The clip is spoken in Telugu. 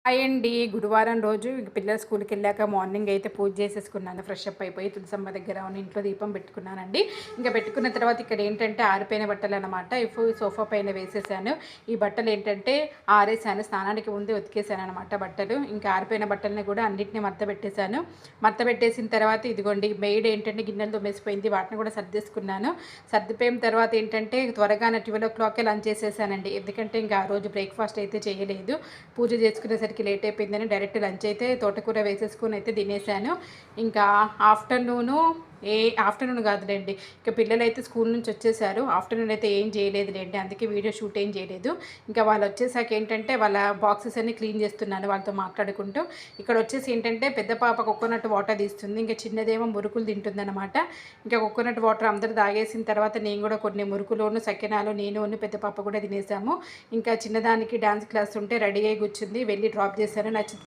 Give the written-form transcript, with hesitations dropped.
హాయ్ అండి. గురువారం రోజు ఇంక పిల్లలు స్కూల్‌కెళ్ళాక మార్నింగ్ అయితే పూజ చేసేసుకున్నాను. ఫ్రెష్ అప్ అయిపోయి తులసమ్మ దగ్గర ఇంట్లో దీపం పెట్టుకున్నానండి. ఇంక పెట్టుకున్న తర్వాత ఇక్కడ ఏంటంటే ఆరిపోయిన బట్టలనమాట. సోఫా పైన వేసేసాను. ఈ బట్టలు ఏంటంటే ఆరేసాను. స్నానానికి ముందే ఉతికేసాననమాట బట్టలు. ఇంకా ఆరిపోయిన బట్టలని కూడా అన్నిటిని మడతబెట్టేసాను. మడతబెట్టేసిన తర్వాత ఇదిగోండి మెయిడ్ ఏంటంటే గిన్నెలు తోమేసిపోయింది. వాటిని కూడా సర్దేసుకున్నాను. సర్దిపోయిన తర్వాత ఏంటంటే త్వరగానే 12:00కే లంచ్ చేసేసానండి. ఎందుకంటే ఇంకా ఆ రోజు బ్రేక్‌ఫాస్ట్ అయితే చేయలేదు. పూజ చేసుకునేసరికి లేట్ అయిపోయిందని డైరెక్ట్ లంచ్ అయితే తోటకూర వేసేసుకొని అయితే తినేసాను. ఇంకా ఆఫ్టర్నూన్ కాదులేండి. ఇక పిల్లలైతే స్కూల్ నుంచి వచ్చేసారు. ఆఫ్టర్నూన్ అయితే ఏం చేయలేదులేండి. అందుకే వీడియో షూట్ ఏం చేయలేదు. ఇంకా వాళ్ళు వచ్చేసాక ఏంటంటే వాళ్ళ బాక్సెస్ అన్నీ క్లీన్ చేస్తున్నాను వాళ్ళతో మాట్లాడుకుంటూ. ఇక్కడ వచ్చేసి ఏంటంటే పెద్ద పాప కోకోనట్ వాటర్ తీస్తుంది. ఇంకా చిన్నదేమో మురుకులు తింటుందన్నమాట. ఇంకా కోకోనట్ వాటర్ అందరూ తాగేసిన తర్వాత నేను కూడా కొన్ని మురుకులోను సకినాలు పెద్ద పాప కూడా తినేసాము. ఇంకా చిన్నదానికి డాన్స్ క్లాస్ ఉంటే రెడీ అయ్యి కూర్చుంది. వెళ్ళి డ్రాప్ చేశాను.